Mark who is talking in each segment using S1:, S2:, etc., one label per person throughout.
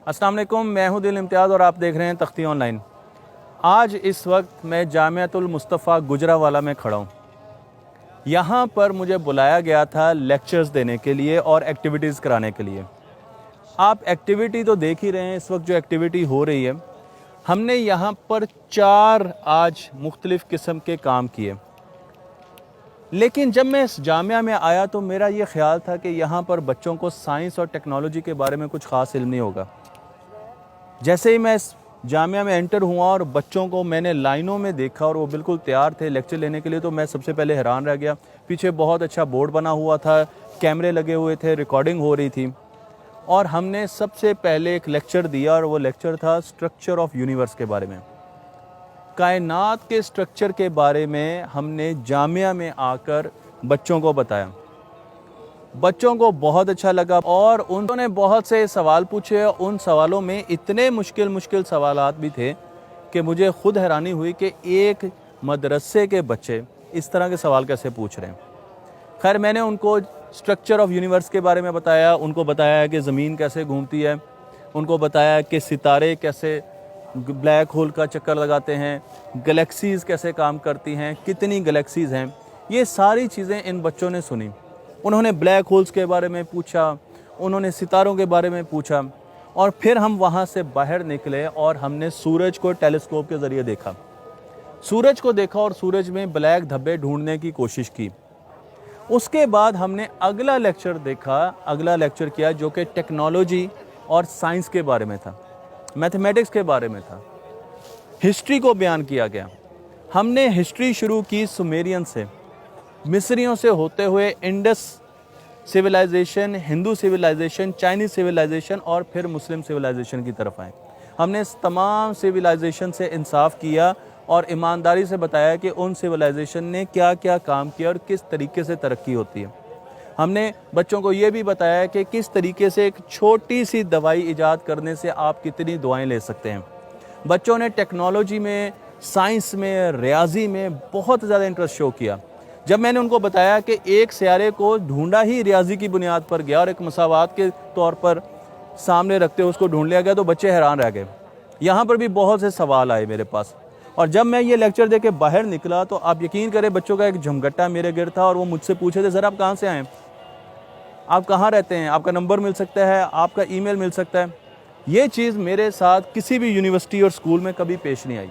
S1: अस्सलाम वालेकुम, मैं हूं दिल इम्तियाज़ और आप देख रहे हैं तख्ती ऑनलाइन। आज इस वक्त मैं जामियातुल मुस्तफ़ा गुजरावाला में खड़ा हूं। यहां पर मुझे बुलाया गया था लेक्चर्स देने के लिए और एक्टिविटीज़ कराने के लिए। आप एक्टिविटी तो देख ही रहे हैं, इस वक्त जो एक्टिविटी हो रही है। हमने यहां पर 4 आज मुख्तलिफ़ किस्म के काम किए। लेकिन जब मैं इस जामिया में आया तो मेरा ये ख्याल था कि यहाँ पर बच्चों को साइंस और टेक्नोलॉजी के बारे में कुछ ख़ास इल्म नहीं होगा। जैसे ही मैं इस जामिया में एंटर हुआ और बच्चों को मैंने लाइनों में देखा और वो बिल्कुल तैयार थे लेक्चर लेने के लिए, तो मैं सबसे पहले हैरान रह गया। पीछे बहुत अच्छा बोर्ड बना हुआ था, कैमरे लगे हुए थे, रिकॉर्डिंग हो रही थी और हमने सबसे पहले एक लेक्चर दिया और वो लेक्चर था स्ट्रक्चर ऑफ यूनिवर्स के बारे में। कायनात के स्ट्रक्चर के बारे में हमने जामिया में आकर बच्चों को बताया। बच्चों को बहुत अच्छा लगा और उन्होंने बहुत से सवाल पूछे। उन सवालों में इतने मुश्किल सवालात भी थे कि मुझे खुद हैरानी हुई कि एक मदरसे के बच्चे इस तरह के सवाल कैसे पूछ रहे हैं। खैर, मैंने उनको स्ट्रक्चर ऑफ यूनिवर्स के बारे में बताया, उनको बताया कि ज़मीन कैसे घूमती है, उनको बताया कि सितारे कैसे ब्लैक होल का चक्कर लगाते हैं, गैलेक्सीज़ कैसे काम करती हैं, कितनी गैलेक्सीज़ हैं। ये सारी चीज़ें इन बच्चों ने सुनी। उन्होंने ब्लैक होल्स के बारे में पूछा, उन्होंने सितारों के बारे में पूछा और फिर हम वहाँ से बाहर निकले और हमने सूरज को टेलीस्कोप के ज़रिए देखा। सूरज को देखा और सूरज में ब्लैक धब्बे ढूंढने की कोशिश की। उसके बाद हमने अगला लेक्चर किया जो कि टेक्नोलॉजी और साइंस के बारे में था, मैथमेटिक्स के बारे में था। हिस्ट्री को बयान किया गया। हमने हिस्ट्री शुरू की सुमेरियन से, मिस्रियों से होते हुए Indus civilisation, Hindu civilisation, Chinese civilisation और फिर मुस्लिम सिविलाइजेशन की तरफ आए। हमने इस तमाम सिविलाइजेशन से इंसाफ किया और ईमानदारी से बताया कि उन सिविलाइजेशन ने क्या क्या काम किया और किस तरीके से तरक्की होती है। हमने बच्चों को ये भी बताया कि किस तरीके से एक छोटी सी दवाई ईजाद करने से आप कितनी दुआएं ले सकते हैं। बच्चों ने टेक्नोलॉजी में, साइंस में, रियाजी में बहुत ज़्यादा इंटरेस्ट शो किया। जब मैंने उनको बताया कि एक सियारे को ढूंढा ही रियाजी की बुनियाद पर गया और एक मसावात के तौर पर सामने रखते हुए उसको ढूंढ लिया गया, तो बच्चे हैरान रह गए। यहाँ पर भी बहुत से सवाल आए मेरे पास और जब मैं ये लेक्चर दे के बाहर निकला तो आप यकीन करें बच्चों का एक झमघट्टा मेरे गिर था और वो मुझसे पूछे थे, सर आप कहाँ से आए, आप कहाँ रहते हैं, आपका नंबर मिल सकता है, आपका ईमेल मिल सकता है। ये चीज़ मेरे साथ किसी भी यूनिवर्सिटी और स्कूल में कभी पेश नहीं आई,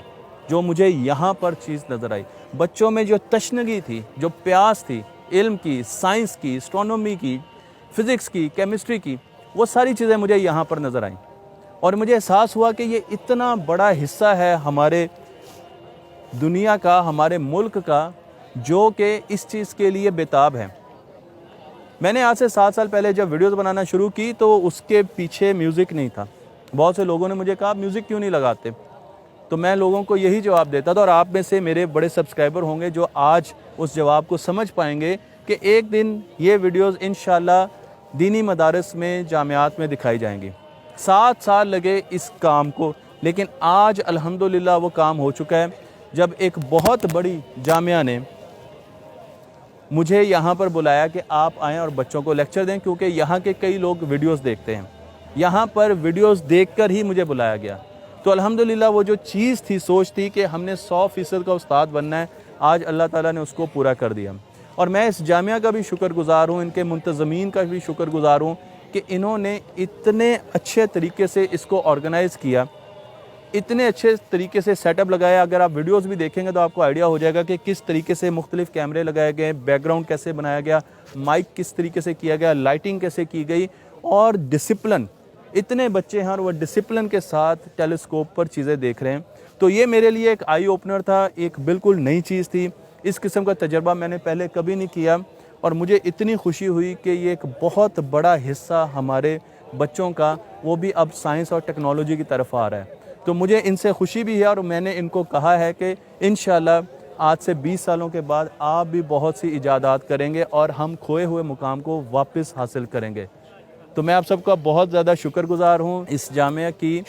S1: जो मुझे यहाँ पर चीज़ नज़र आई। बच्चों में जो तशनगी थी, जो प्यास थी इल्म की, साइंस की, एस्ट्रोनॉमी की, फ़िज़िक्स की, केमिस्ट्री की, वो सारी चीज़ें मुझे यहाँ पर नज़र आईं और मुझे एहसास हुआ कि ये इतना बड़ा हिस्सा है हमारे दुनिया का, हमारे मुल्क का, जो कि इस चीज़ के लिए बेताब है। मैंने आज से 7 साल पहले जब वीडियोज़ बनाना शुरू की तो उसके पीछे म्यूज़िक नहीं था। बहुत से लोगों ने मुझे कहा म्यूज़िक क्यों नहीं लगाते, तो मैं लोगों को यही जवाब देता था और आप में से मेरे बड़े सब्सक्राइबर होंगे जो आज उस जवाब को समझ पाएंगे कि एक दिन ये वीडियोस इंशाल्लाह दीनी मदारस में, जामियात में दिखाई जाएंगी। 7 साल लगे इस काम को, लेकिन आज अल्हम्दुलिल्लाह वो काम हो चुका है। जब एक बहुत बड़ी जामिया ने मुझे यहाँ पर बुलाया कि आप आएँ और बच्चों को लेक्चर दें, क्योंकि यहाँ के कई लोग वीडियोज़ देखते हैं, यहाँ पर वीडियोज़ देख कर ही मुझे बुलाया गया। तो अल्हम्दुलिल्लाह वो जो चीज़ थी, सोच थी कि हमने 100% का उस्ताद बनना है, आज अल्लाह ताला ने उसको पूरा कर दिया। और मैं इस जामिया का भी शुक्रगुज़ार हूँ, इनके मुंतज़मीन का भी शुक्रगुज़ार हूँ कि इन्होंने इतने अच्छे तरीके से इसको ऑर्गेनाइज़ किया, इतने अच्छे तरीके से सेटअप लगाया। अगर आप वीडियोस भी देखेंगे तो आपको आइडिया हो जाएगा कि किस तरीके से मुख्तलिफ़ कैमरे लगाए गए, बैकग्राउंड कैसे बनाया गया, माइक किस तरीके से किया गया, लाइटिंग कैसे की गई और डिसिप्लिन। इतने बच्चे हैं और वो डिसिप्लिन के साथ टेलीस्कोप पर चीज़ें देख रहे हैं। तो ये मेरे लिए एक आई ओपनर था, एक बिल्कुल नई चीज़ थी। इस किस्म का तजर्बा मैंने पहले कभी नहीं किया और मुझे इतनी खुशी हुई कि ये एक बहुत बड़ा हिस्सा हमारे बच्चों का, वो भी अब साइंस और टेक्नोलॉजी की तरफ आ रहा है। तो मुझे इनसे खुशी भी है और मैंने इनको कहा है कि इंशाल्लाह आज से 20 सालों के बाद आप भी बहुत सी इजादात करेंगे और हम खोए हुए मुकाम को वापस हासिल करेंगे। तो मैं आप सबका बहुत ज़्यादा शुक्रगुज़ार हूँ, इस जामिया की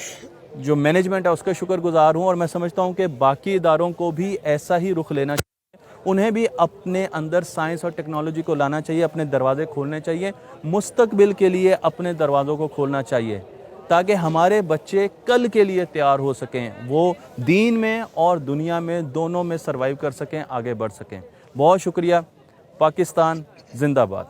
S1: जो मैनेजमेंट है उसका शुक्रगुज़ार हूँ और मैं समझता हूँ कि बाकी इदारों को भी ऐसा ही रुख लेना चाहिए। उन्हें भी अपने अंदर साइंस और टेक्नोलॉजी को लाना चाहिए, अपने दरवाज़े खोलने चाहिए, मुस्तकबिल के लिए अपने दरवाज़ों को खोलना चाहिए। ताकि हमारे बच्चे कल के लिए तैयार हो सकें, वो दीन में और दुनिया में दोनों में सर्वाइव कर सकें, आगे बढ़ सकें। बहुत शुक्रिया। पाकिस्तान जिंदाबाद।